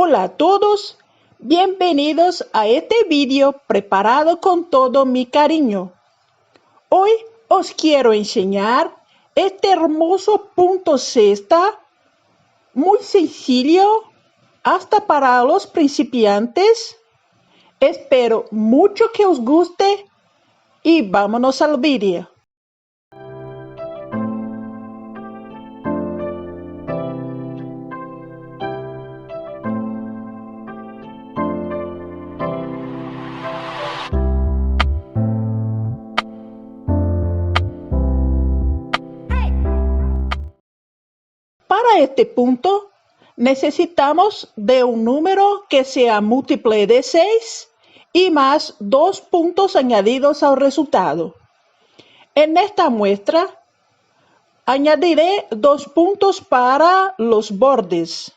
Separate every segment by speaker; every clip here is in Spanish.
Speaker 1: Hola a todos, bienvenidos a este vídeo preparado con todo mi cariño. Hoy os quiero enseñar este hermoso punto cesta, muy sencillo, hasta para los principiantes. Espero mucho que os guste y vámonos al vídeo. Para este punto necesitamos de un número que sea múltiplo de 6 y más 2 puntos añadidos al resultado. En esta muestra añadiré 2 puntos para los bordes.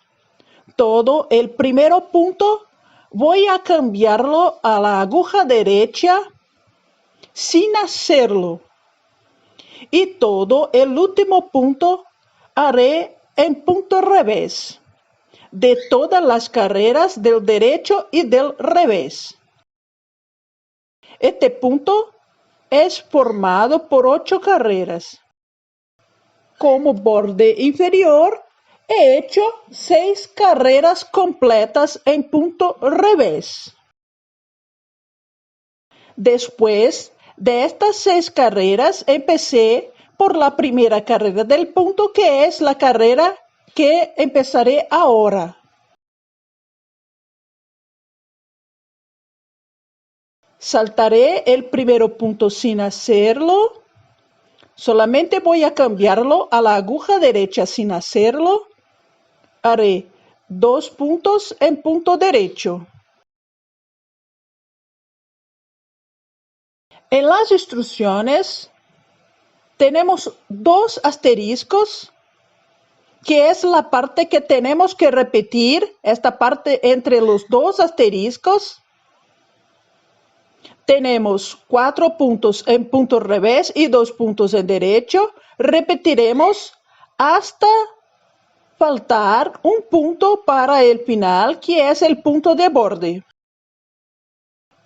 Speaker 1: Todo el primer punto voy a cambiarlo a la aguja derecha sin hacerlo. Y todo el último punto haré en punto revés de todas las carreras del derecho y del revés. Este punto es formado por 8 carreras. Como borde inferior he hecho 6 carreras completas en punto revés. Después de estas 6 carreras empecé por la primera carrera del punto, que es la carrera que empezaré ahora. Saltaré el primer punto sin hacerlo. Solamente voy a cambiarlo a la aguja derecha sin hacerlo. Haré 2 puntos en punto derecho. En las instrucciones tenemos 2 asteriscos, que es la parte que tenemos que repetir, esta parte entre los 2 asteriscos. Tenemos 4 puntos en punto revés y 2 puntos en derecho. Repetiremos hasta faltar un punto para el final, que es el punto de borde.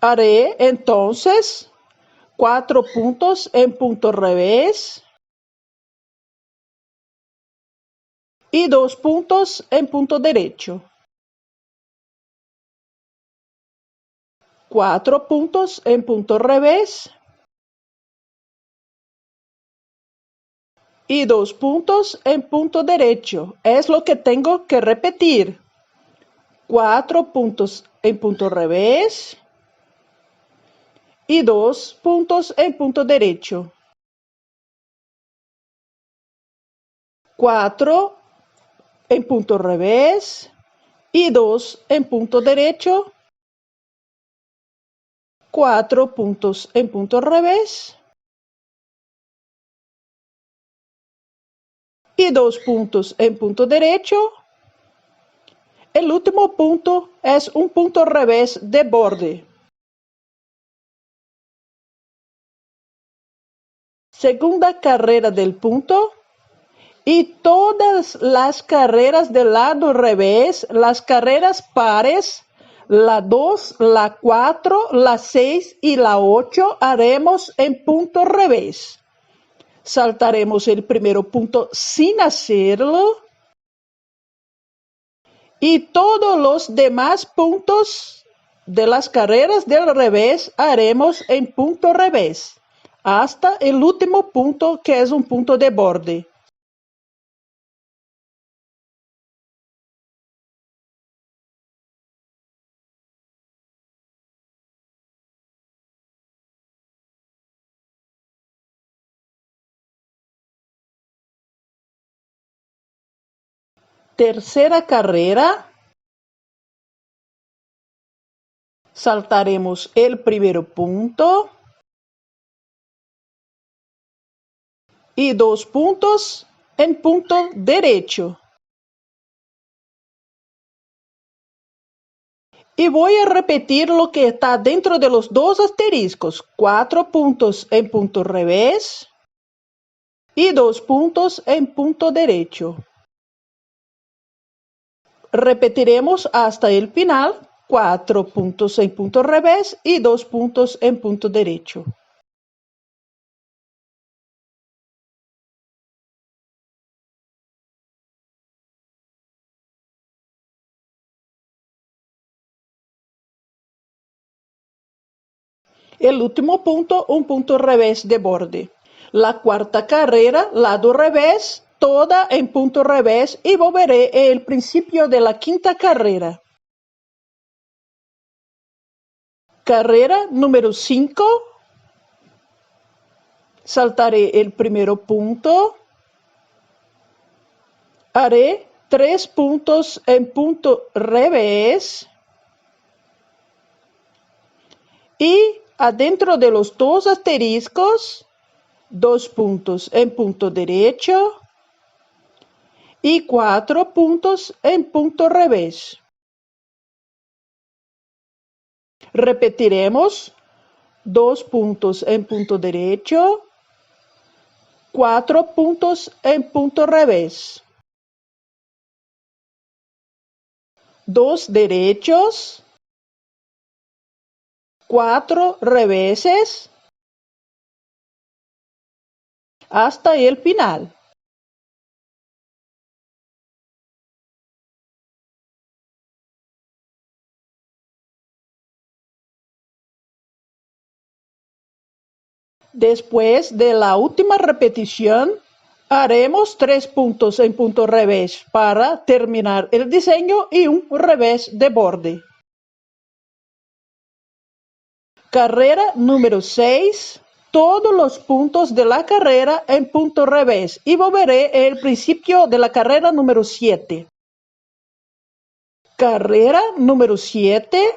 Speaker 1: Haré entonces 4 puntos en punto revés y 2 puntos en punto derecho. 4 puntos en punto revés y 2 puntos en punto derecho. Es lo que tengo que repetir. 4 puntos en punto revés y 2 puntos en punto derecho. 4 en punto revés y 2 en punto derecho. 4 puntos en punto revés y 2 puntos en punto derecho. El último punto es un punto revés de borde. Segunda carrera del punto y todas las carreras del lado revés, las carreras pares, la 2, la 4, la 6 y la 8 haremos en punto revés. Saltaremos el primer punto sin hacerlo. Y todos los demás puntos de las carreras del revés haremos en punto revés, hasta el último punto, que es un punto de borde. Tercera carrera. Saltaremos el primer punto y 2 puntos en punto derecho. Y voy a repetir lo que está dentro de los 2 asteriscos. 4 puntos en punto revés y 2 puntos en punto derecho. Repetiremos hasta el final 4 puntos en punto revés y 2 puntos en punto derecho. El último punto, un punto revés de borde. La cuarta carrera, lado revés, toda en punto revés y volveré al principio de la quinta carrera. Carrera número 5. Saltaré el primer punto. Haré 3 puntos en punto revés. Y adentro de los dos asteriscos, 2 puntos en punto derecho y 4 puntos en punto revés. Repetiremos 2 puntos en punto derecho, 4 puntos en punto revés. 2 derechos, 4 reveses, hasta el final. Después de la última repetición, haremos 3 puntos en punto revés para terminar el diseño y un revés de borde. Carrera número 6. Todos los puntos de la carrera en punto revés y volveré al principio de la carrera número 7. Carrera número 7.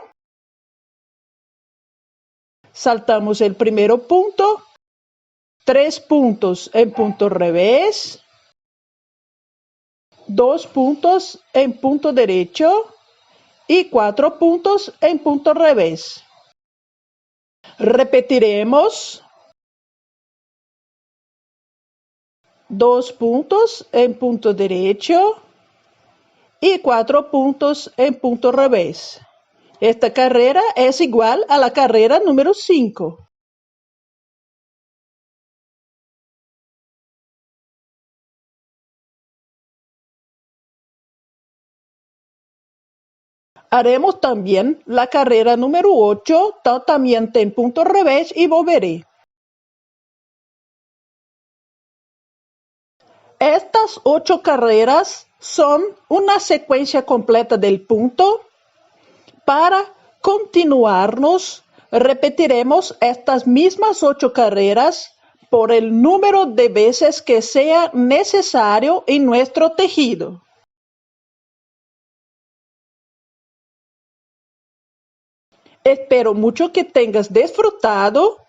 Speaker 1: Saltamos el primer punto, 3 puntos en punto revés, 2 puntos en punto derecho y 4 puntos en punto revés. Repetiremos 2 puntos en punto derecho y 4 puntos en punto revés. Esta carrera es igual a la carrera número 5. Haremos también la carrera número 8, totalmente en punto revés y volveré. Estas 8 carreras son una secuencia completa del punto. Para continuarnos, repetiremos estas mismas 8 carreras por el número de veces que sea necesario en nuestro tejido. Espero mucho que tengas disfrutado.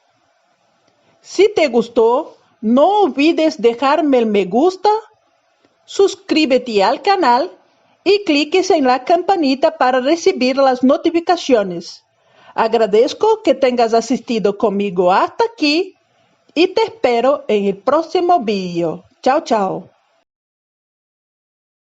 Speaker 1: Si te gustó, no olvides dejarme el me gusta, suscríbete al canal y cliques en la campanita para recibir las notificaciones. Agradezco que tengas asistido conmigo hasta aquí y te espero en el próximo vídeo. Chao, chao.